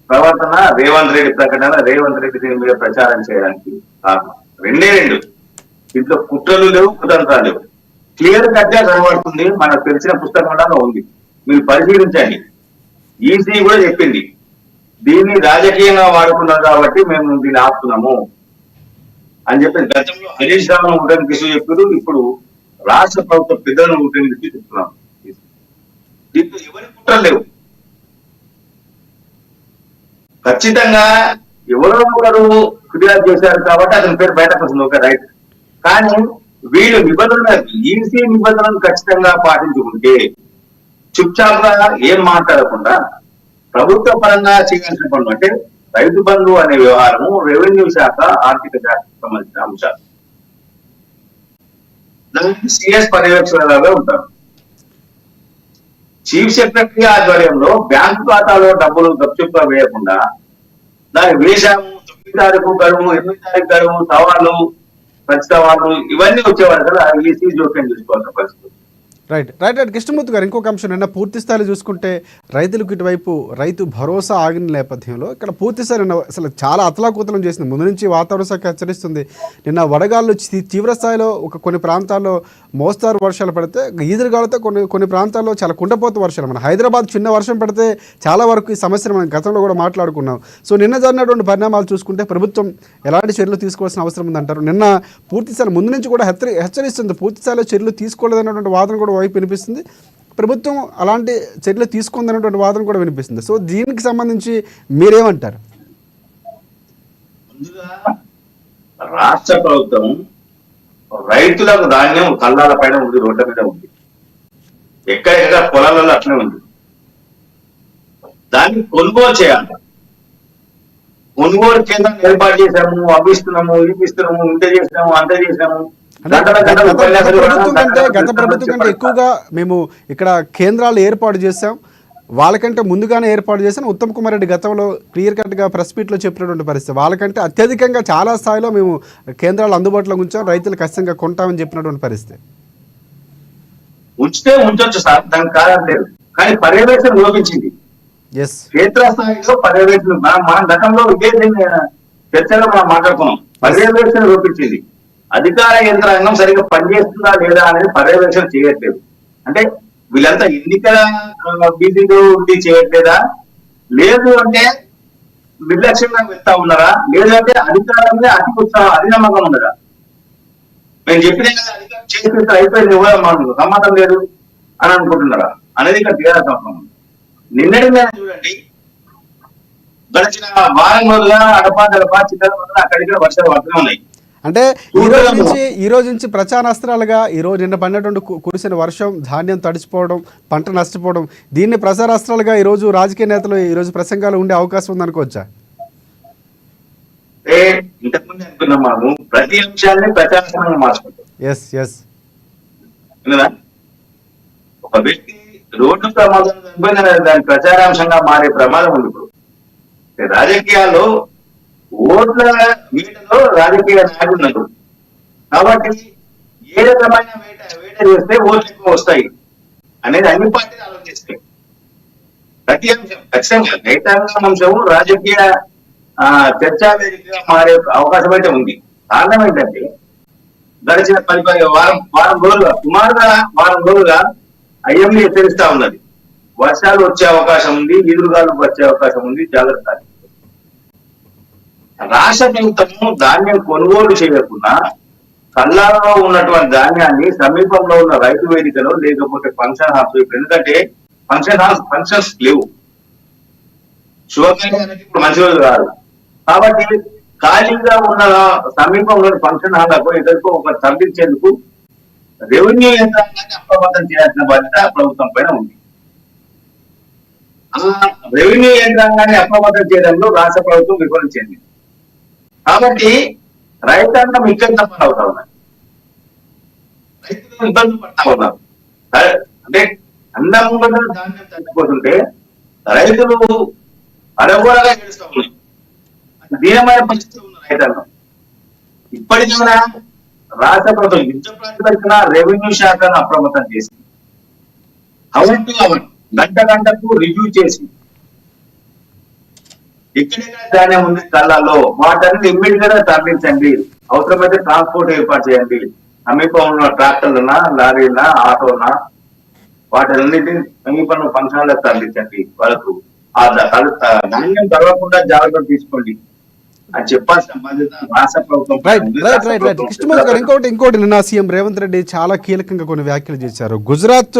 ప్రవర్తన, రేవంత్ రెడ్డి ప్రకటన, రేవంత్ రెడ్డి దీని మీద ప్రచారం చేయడానికి కారణం రెండే రెండు. దీంట్లో కుట్రలు లేవు, కుతంత్రాలు లేవు. క్లియర్ కట్ గా కనబడుతుంది. మనకు తెలిసిన పుస్తకంలో ఉంది, మీరు పరిశీలించండి. ఈసీ కూడా చెప్పింది, దీన్ని రాజకీయంగా వాడుకున్నారు కాబట్టి మేము దీన్ని ఆపుతున్నాము అని చెప్పి. గతంలో హరీష్ రావును ఉండని కిషోర్ చెప్పారు, ఇప్పుడు రాష్ట్ర ప్రభుత్వ పెద్దలను ఉండని కిషోర్ చెప్తున్నాం. దీంట్లో ఎవరి కుట్రలు లేవు. ఖచ్చితంగా ఎవరో ఒకరు ఫిర్యాదు చేశారు కాబట్టి అతని పేరు బయటకు వస్తుంది, ఒక రైట్. కానీ వీళ్ళు నిబంధనలు, ఈసీ నిబంధనలు ఖచ్చితంగా పాటించుకుంటే చుప్చాప్గా ఏం మాట్లాడకుండా ప్రభుత్వ పరంగా చేయాల్సిన పనులు, అంటే రైతు బంధు అనే వ్యవహారము రెవెన్యూ శాఖ, ఆర్థిక శాఖకు సంబంధించిన అంశాలు, దానికి సిఎస్ పర్యవేక్షణలాగా ఉంటారు. చీఫ్ సెక్రటరీ ఆధ్వర్యంలో బ్యాంకు ఖాతాలో డబ్బులు గప్చుప్గా వేయకుండా దాన్ని వేశాము, 9 తారీఖు గడువు, 8 తారీఖు గడువు, సవాళ్ళు, ప్రతి సవాళ్ళు ఇవన్నీ వచ్చేవారు కదా, ఈసీ జోక్యం చేసుకోవాల్సిన పరిస్థితి. రైట్. కృష్ణమూర్తి గారు, ఇంకొక అంశం, నిన్న పూర్తి స్థాయిలో చూసుకుంటే రైతులకు ఇటువైపు రైతు భరోసా ఆగిన నేపథ్యంలో ఇక్కడ పూర్తి స్థాయి అసలు చాలా అతలాకుతలం చేసింది. ముందు నుంచి వాతావరణ శాఖ హెచ్చరిస్తుంది. నిన్న వడగాళ్ళు తీవ్ర స్థాయిలో కొన్ని ప్రాంతాల్లో మోస్తారు వర్షాలు పడితే, ఈదురుగాలతో కొన్ని ప్రాంతాల్లో చాలా కుండపోత వర్షాలు. మన హైదరాబాద్ చిన్న వర్షం పడితే చాలా వరకు ఈ సమస్యను మనం గతంలో కూడా మాట్లాడుకున్నాం. సో నిన్న జరిగినటువంటి పరిణామాలు చూసుకుంటే ప్రభుత్వం ఎలాంటి చర్యలు తీసుకోవాల్సిన అవసరం ఉందంటారు? నిన్న పూర్తి స్థాయి ముందు నుంచి కూడా హెచ్చరిస్తుంది, పూర్తి స్థాయిలో చర్యలు తీసుకోలేదన్నటువంటి వాదన కూడా వైపు వినిపిస్తుంది. ప్రభుత్వం అలాంటి చర్యలు తీసుకుందన్నటువంటి వాదన కూడా వినిపిస్తుంది. సో దీనికి సంబంధించి మీరేమంటారు? ముందుగా రాష్ట్ర ప్రభుత్వం రైతులకు ధాన్యం కళ్ళాల పైన ఉంది, రోడ్ల మీద ఉంది, ఎక్కడెక్కడ పొలాలలో అట్లనే ఉంది. దాన్ని కొనుగోలు చేయాలి. కొనుగోలు కేంద్రం ఏర్పాటు చేశాము, అవ్విస్తున్నాము, ఇప్పిస్తున్నాము, ఇంత చేసినాము, అంత చేసినాము. గత ప్రభుత్వం కంటే ఎక్కువగా మేము ఇక్కడ కేంద్రాలు ఏర్పాటు చేశాం, వాళ్ళకంటే ముందుగానే ఏర్పాటు చేశాను. ఉత్తమ్ కుమార్ రెడ్డి గతంలో క్లియర్ కట్గా ప్రెస్ మీట్లో చెప్పినటువంటి పరిస్థితి, వాళ్ళకంటే అత్యధికంగా చాలా స్థాయిలో మేము కేంద్రాలు అందుబాటులో ఉంచాం, రైతులు ఖచ్చితంగా కొంటామని చెప్పినటువంటి పరిస్థితి. ఉంచితే ఉంచొచ్చు సార్, దానికి కారణం లేదు. కానీ పర్యవేక్షణ లోపించింది. ఎస్ క్షేత్రస్థాయిలో పర్యవేక్షణ మనం గతంలో ఇదే చర్చలో మనం మాట్లాడుకున్నాం. పర్యవేక్షణ లోపించింది. అధికార యంత్రాంగం సరిగ్గా పనిచేస్తుందా లేదా అనేది పర్యవేక్షణ చేయట్లేదు. అంటే వీళ్ళంతా ఎన్నికల బీసీలో ఉండి చేయట్లేదా, లేదు అంటే నిర్లక్ష్యంగా వెళ్తా ఉన్నారా, లేదంటే అధికారం మీద అతి ఉత్సాహం అధినమ్మకం ఉన్నదా? మేము చెప్పిన అధికారం చేసి అయిపోయింది మనకు సమ్మతం లేదు అని అనుకుంటున్నారా అనేది ఇక్కడ తీరాల్సిన అవసరం ఉంది. నిన్నటి మీద చూడండి, గడిచిన వారం రోజులుగా అడపా చిత్ర అక్కడికి వర్షాలు పడుతూనే ఉన్నాయి. అంటే ఈ రోజు నుంచి ప్రచారాస్త్రాలుగా నిన్న పడినటువంటి కురిసిన వర్షం, ధాన్యం తడిచిపోవడం, పంట నష్టపోవడం, దీన్ని ప్రచారాస్త్రాలుగా ఈరోజు రాజకీయ నేతలు ఈరోజు ప్రసంగాలు ఉండే అవకాశం ఉంది అనుకోవచ్చా? ఇంతకుముందు అనుకున్నాం మనము ప్రతి అంశాన్ని ప్రచారాస్త్రంగా మార్చుకుంటాం. ఒక వ్యక్తి రోడ్డు ప్రమాదం దాని ప్రచారాంశంగా మారే ప్రమాదం ఉంది. ఇప్పుడు రాజకీయాల్లో ఓట్ల వేటలో రాజకీయ నాయకులు ఉన్నారు కాబట్టి ఏ రకమైన వేట చేస్తే ఓట్లు ఎక్కువ వస్తాయి అనేది అన్ని పార్టీలు ఆలోచిస్తాయి. ప్రతి అంశం ఖచ్చితంగా రైతాంగం అంశము రాజకీయ చర్చా వేదికగా మారే అవకాశం అయితే ఉంది. కారణం ఏంటంటే గడిచిన వారం రోజులుగా సుమారుగా వారం రోజులుగా ఐఎంఏ హెచ్చరిస్తా ఉన్నది, వర్షాలు వచ్చే అవకాశం ఉంది, ఈదురుగాలు వచ్చే అవకాశం ఉంది, జాగ్రత్త. రాష్ట్ర ప్రభుత్వము ధాన్యం కొనుగోలు చేయకుండా కల్లాలలో ఉన్నటువంటి ధాన్యాన్ని సమీపంలో ఉన్న రైతు వేదికలో లేకపోతే ఫంక్షన్ హాల్స్, ఎందుకంటే ఫంక్షన్స్ లేవు, శుభకార్యానికి ఇప్పుడు మంచి రోజు కాదు కాబట్టి ఖాళీగా ఉన్న సమీపంలోని ఫంక్షన్ హాల్లకు ఎదుర్కో ఒక తరలించేందుకు రెవెన్యూ యంత్రాంగాన్ని అప్రమత్తం చేయాల్సిన బాధ్యత ప్రభుత్వం పైన ఉంది. ఆ రెవెన్యూ యంత్రాంగాన్ని అప్రమత్తం చేయడంలో రాష్ట్ర ప్రభుత్వం విఫలించింది. కాబట్టి రైతాంగం ఇక్కడ పని అవుతా ఉన్నారు, రైతులు ఇబ్బందులు పడతా ఉన్నారు. అంటే అన్నంగా ధాన్యం తగ్గిపోతుంటే రైతులు అడగోడగా ఏడుస్తూ ఉన్నాయి. దీనమైన పరిస్థితి ఉన్న రైతాంగం ఇప్పటికైనా రాష్ట్ర ప్రభుత్వం యుద్ధ ప్రాతిపదికన రెవెన్యూ శాఖను అప్రమత్తం చేసి గంటకు రివ్యూ చేసి ఎక్కడెక్కడ ధాన్యం ఉంది కళ్ళల్లో వాటన్ని ఇమ్మీడియట్ గా తరలించండి, అవసరమైతే ట్రాన్స్పోర్ట్ ఏర్పాటు చేయండి, సమీపంలో ఉన్న ట్రాక్టర్లనా లారీలనా ఆటోనా వాటన్నిటిని సమీపంలో ఫంక్షన్లకు తరలించండి, వాళ్ళకు ఆ ధాన్యం తరగకుండా జాగ్రత్తలు తీసుకోండి అని చెప్పాల్సిన బాధ్యత రాష్ట్ర ప్రభుత్వం. ఇంకోటి నిన్న సీఎం రేవంత్ రెడ్డి చాలా కీలకంగా కొన్ని వ్యాఖ్యలు చేశారు. గుజరాత్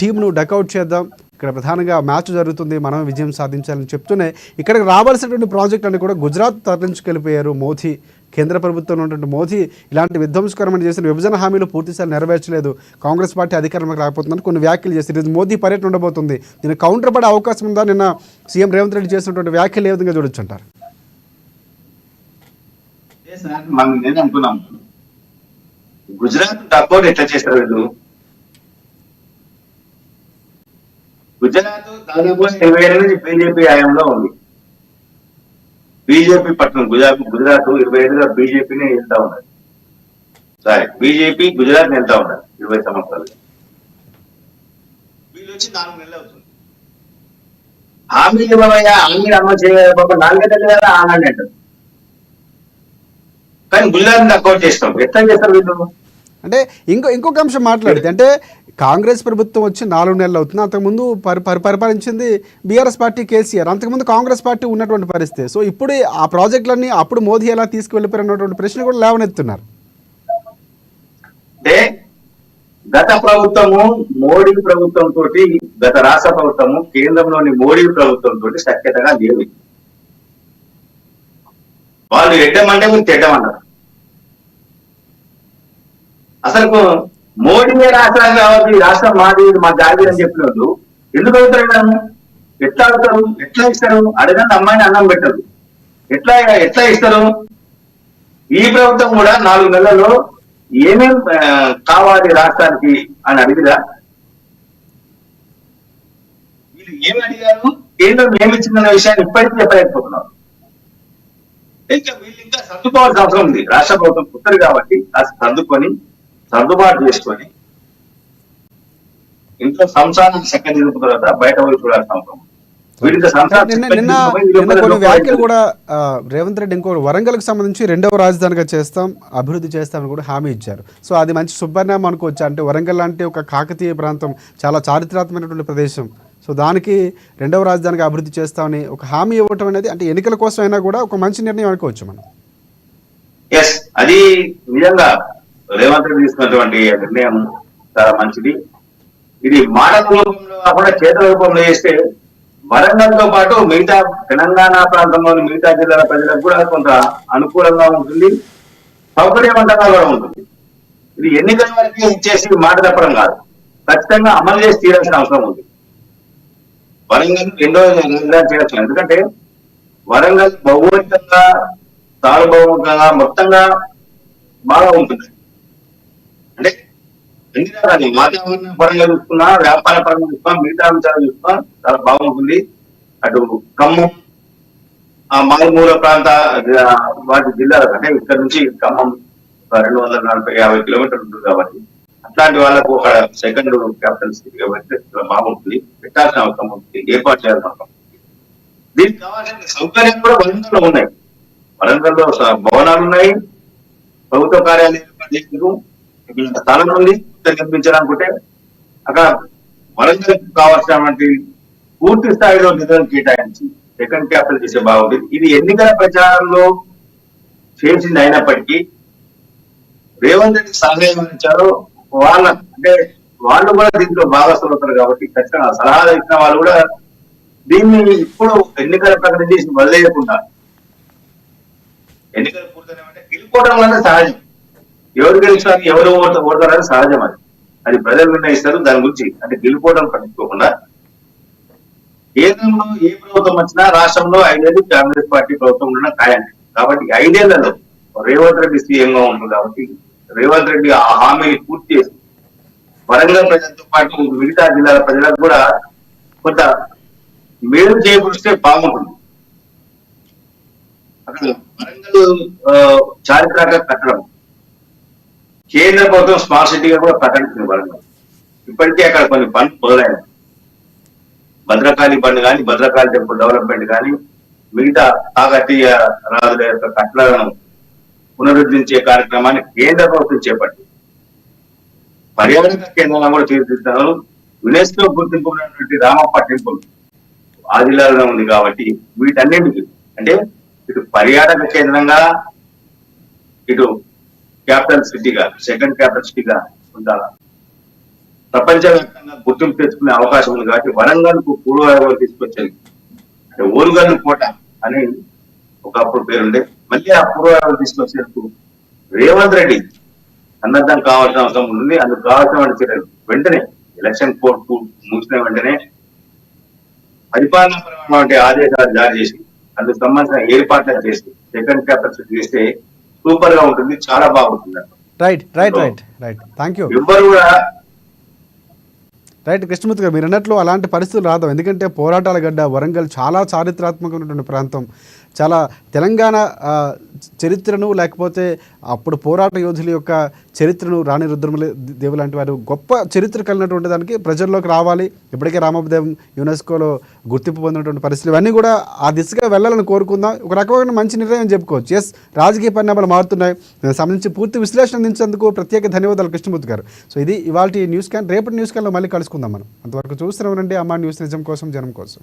టీంను డకౌట్ చేద్దాం, ఇక్కడ ప్రధానంగా మ్యాచ్ జరుగుతుంది, మనం విజయం సాధించాలని చెప్తూనే ఇక్కడికి రావాల్సినటువంటి ప్రాజెక్టులన్నీ కూడా గుజరాత్ తరలించుకెళ్ళిపోయారు మోదీ. కేంద్ర ప్రభుత్వంలో ఉన్నటువంటి మోదీ ఇలాంటి విధ్వంసకరమైన చేసిన విభజన హామీలు పూర్తిసారి నెరవేర్చలేదు, కాంగ్రెస్ పార్టీ అధికారంలోకి రాకపోతుందని కొన్ని వ్యాఖ్యలు చేశారు. ఇది మోదీ పర్యటన ఉండబోతుంది, దీన్ని కౌంటర్ పడే అవకాశం ఉందా? నిన్న సీఎం రేవంత్ రెడ్డి చేసినటువంటి వ్యాఖ్యలు ఏ విధంగా చూడొచ్చు అంటారు? మనం నేను అనుకున్నాం గుజరాత్ డకౌట్ ఎట్లా చేస్తారు వీళ్ళు. గుజరాత్ దాదాపు 20 ఏళ్ళ నుంచి బీజేపీ హయాంలో ఉంది. బీజేపీ పట్టణం గుజరాత్ 20 ఏళ్ళుగా బీజేపీనే వెళ్తా ఉన్నది. సారీ, బీజేపీ గుజరాత్ వెళ్తా ఉన్నది 20 సంవత్సరాలు. వీళ్ళు వచ్చి 4 నెలలు అవుతుంది. హామీలు ఇవ్వబోయా, హామీలు అమలు చేయాలి బాబా, 4 గంటలు కదా ఆనండి అంటారు. కానీ గుజరాత్ డకౌట్ చేస్తాం, ఎట్లా చేస్తారు వీళ్ళు? అంటే ఇంకొక అంశం మాట్లాడితే, అంటే కాంగ్రెస్ ప్రభుత్వం వచ్చి 4 నెలలు అవుతుంది, అంతకుముందు పరిపాలించింది బీఆర్ఎస్ పార్టీ కేసీఆర్, అంతకుముందు కాంగ్రెస్ పార్టీ ఉన్నటువంటి పరిస్థితి. సో ఇప్పుడు ఆ ప్రాజెక్టులన్నీ అప్పుడు మోదీ ఎలా తీసుకువెళ్ళిపోయినటువంటి ప్రశ్న కూడా లేవనెత్తున్నారు. అంటే గత ప్రభుత్వము మోడీ ప్రభుత్వం తోటి, గత రాష్ట్ర ప్రభుత్వము కేంద్రంలోని మోడీ ప్రభుత్వం తోటి సఖ్యతగా లేవు. వాళ్ళు ఎడ్డమంటే మీరు తెడ్డమన్నారు. అసలు మోడీనే రాష్ట్రానికి కావాలి, రాష్ట్రం మాది, మా జాతి అని చెప్పిన వాళ్ళు ఎందుకు అవుతారు? ఎట్లా అవుతారు? ఎట్లా ఇస్తారు? అడగండి, అమ్మాయిని అన్నం పెట్టరు, ఎట్లా ఇస్తారు? ఈ ప్రభుత్వం కూడా 4 నెలల్లో ఏమేం కావాలి రాష్ట్రానికి అని అడిగిరా? వీళ్ళు ఏమి అడిగారు, కేంద్రం ఏమిచ్చిందన్న విషయాన్ని ఇప్పటికీ చెప్పలేకపోతున్నారు. ఇంకా వీళ్ళు ఇంకా సర్దుకోవాల్సిన అవసరం ఉంది. రాష్ట్ర ప్రభుత్వం కొత్తది కాబట్టి సర్దుబాటు చేసుకొని ఇంట్లో సంసారం చక్కగా నిలుపుతారు కదా బయట పోయి చూడాల్సిన అవసరం ఉంది. వీటితో సంసారం నిన్న చక్కగా నిన్న నిలుపుకొని నిన్న కొన్ని లోపల వ్యాఖ్యలు కూడా రేవంత్ రెడ్డి ఇంకో వరంగల్కి సంబంధించి 2వ రాజధానిగా చేస్తాం, అభివృద్ధి చేస్తామని కూడా హామీ ఇచ్చారు. సో అది మంచి శుభ్రనామం అనుకోవచ్చు. అంటే వరంగల్ లాంటి ఒక కాకతీయ ప్రాంతం చాలా చారిత్రాత్మకమైనటువంటి ప్రదేశం. సో దానికి 2వ రాజధానిగా అభివృద్ధి చేస్తామని ఒక హామీ ఇవ్వటం అనేది అంటే ఎన్నికల కోసం అయినా కూడా ఒక మంచి నిర్ణయం అనుకోవచ్చు మనం. ఎస్, అది నిజంగా రేవంత్ రెడ్డి తీసుకున్నటువంటి నిర్ణయం చాలా మంచిది. ఇది మాటల రూపంలో కాకుండా చేతుల రూపంలో చేస్తే వరంగల్ తో పాటు మిగతా తెలంగాణ ప్రాంతంలోని మిగతా జిల్లాల ప్రజలకు కూడా కొంత అనుకూలంగా ఉంటుంది, సౌకర్యవంతంగా కూడా ఉంటుంది. ఇది ఎన్నికల వరకు ఇచ్చేసి మాట తప్పడం కాదు, ఖచ్చితంగా అమలు చేసి తీరాల్సిన అవసరం ఉంది. వరంగల్ 2వ రాజధాని చేయొచ్చు. ఎందుకంటే వరంగల్ భౌగోళికంగా సార్వభౌమికంగా మొత్తంగా బాగా ఉంటుంది. అంటే అన్ని రకాల వాతావరణ పరంగా చూసుకున్నా, వ్యాపార పరంగా చూసుకున్నా, మిగతా అంశాలు చూసుకున్నా చాలా బాగుంటుంది. అటు ఖమ్మం, ఆ మారుమూల ప్రాంత వాటి జిల్లాలు అంటే ఇక్కడ నుంచి ఖమ్మం 240-50 కిలోమీటర్లు ఉంటుంది కాబట్టి అట్లాంటి వాళ్ళకు ఒక సెకండ్ క్యాపిటల్ సిటీ కాబట్టి బాగుంటుంది. పెట్టాల్సిన అవసరం ఉంటుంది, ఏర్పాటు చేయాల్సిన అవసరం ఉంటుంది. దీనికి కావాల్సిన సౌకర్యాలు కూడా వరంగల్లో ఉన్నాయి. వరంగల్లో భవనాలు ఉన్నాయి, ప్రభుత్వ కార్యాలయాలు ఏర్పాటు చేసారు, ఇక్కడ స్థలం ఉంది నిర్మించాలనుకుంటే. అక్కడ వరంగల్ కావాల్సినటువంటి పూర్తి స్థాయిలో నిధులను కేటాయించి సెకండ్ క్యాపిటల్ చేసే బాగుంటుంది. ఇది ఎన్నికల ప్రచారంలో చేసింది అయినప్పటికీ రేవంత్ రెడ్డి సహాయం ఇచ్చారు. వాళ్ళ అంటే వాళ్ళు కూడా దీంట్లో భాగస్వాములు అవుతారు కాబట్టి ఖచ్చితంగా సలహాలు ఇచ్చిన వాళ్ళు కూడా దీన్ని ఇప్పుడు ఎన్నికల ప్రకటన చేసి వదిలేయకుండా ఎన్నికలు పూర్తయినామంటే గెలుపుకోవడం వల్ల సహజం. ఎవరు గెలుస్తారు ఎవరు ఓడతారని సహజం. అది ప్రజలు నిర్ణయిస్తారు. దాని గురించి అంటే గెలుపుకోవడం పట్టించుకోకుండా కేంద్రంలో ఏ ప్రభుత్వం వచ్చినా రాష్ట్రంలో 5 ఏళ్ళు కాంగ్రెస్ పార్టీ ప్రభుత్వం ఉండడం ఖాయం. కాబట్టి 5 ఏళ్లలో రేవంత్ రెడ్డి సీఎంగా ఉంటుంది కాబట్టి రేవంత్ రెడ్డి ఆ హామీని పూర్తి చేసి వరంగల్ ప్రజలతో పాటు మిగతా జిల్లాల ప్రజలకు కూడా కొంత మేలు చేకూరిస్తే బాగుంటుంది. అక్కడ వరంగల్ చారిత్రక కట్టడం కేంద్ర ప్రభుత్వం స్మార్ట్ సిటీగా కూడా ప్రకటించింది వరంగల్. ఇప్పటికే అక్కడ కొన్ని పనులు మొదలైన భద్రకాళి బండ్ కానీ, భద్రకాళి టెంపుల్ డెవలప్మెంట్ కానీ, మిగతా కాకతీయ రాజుల యొక్క కట్టడాలను పునరుద్ధరించే కార్యక్రమాన్ని కేంద్ర ప్రభుత్వం చేపట్టింది. పర్యాటక కేంద్రంగా కూడా తీర్చిదిద్దారు. యునెస్కో గుర్తింపు ఉన్నటువంటి రామప్ప టెంపుల్ ఆ జిల్లాలో ఉంది కాబట్టి వీటన్నింటికి అంటే ఇటు పర్యాటక కేంద్రంగా ఇటు క్యాపిటల్ సిటీగా సెకండ్ క్యాపిటల్ సిటీగా ఉండాలి. ప్రపంచవ్యాప్తంగా గుర్తింపు తెచ్చుకునే అవకాశం ఉంది కాబట్టి వరంగల్ కు పూర్వవైభవం తీసుకొచ్చేది అంటే ఓరుగల్లు కోట అని ఒకప్పుడు పేరుండే, మళ్ళీ ఆ పూర్వవైభవం తీసుకొచ్చేందుకు రేవంత్ రెడ్డి సన్నద్ధం కావాల్సిన అవసరం ఉంటుంది. అందుకు కావాల్సిన చర్యలు వెంటనే ఎలక్షన్ కోడ్ ముగిసిన వెంటనే పరిపాలనాపరమైన ఆదేశాలు జారీ చేసి అందుకు సంబంధించిన ఏర్పాట్లు చేసి సెకండ్ క్యాపిటల్ సిటీ చేస్తే సూపర్ గా ఉంటుంది, చాలా బాగుంటుంది. Right right right right thank you. ఎవ్వరు కూడా రైట్ కృష్ణమూర్తి గారు, మీరు అన్నట్లు అలాంటి పరిస్థితులు రాదు. ఎందుకంటే పోరాటాల గడ్డ వరంగల్ చాలా చారిత్రాత్మకమైనటువంటి ప్రాంతం. చాలా తెలంగాణ చరిత్రను లేకపోతే అప్పుడు పోరాట యోధుల యొక్క చరిత్రను రాణి రుద్రమల దేవి లాంటి వారు గొప్ప చరిత్ర కలిగినటువంటి దానికి ప్రజల్లోకి రావాలి. ఇప్పటికే రామదేవం యునెస్కోలో గుర్తింపు పొందినటువంటి పరిస్థితులు ఇవన్నీ కూడా ఆ దిశగా వెళ్ళాలని కోరుకుందాం. ఒక రకమైన మంచి నిర్ణయం చెప్పుకోవచ్చు. ఎస్, రాజకీయ పరిణామాలు మారుతున్నాయి. దానికి సంబంధించి పూర్తి విశ్లేషణ అందించేందుకు ప్రత్యేక ధన్యవాదాలు కృష్ణమూర్తి గారు. సో ఇది ఇవాళ న్యూస్ క్యాన్. రేపటి న్యూస్ క్యాన్లో మళ్ళీ కలుసుకుందాం మనం. అంతవరకు చూస్తూనే ఉండండి అమ్మా న్యూస్, నిజం కోసం జనం కోసం.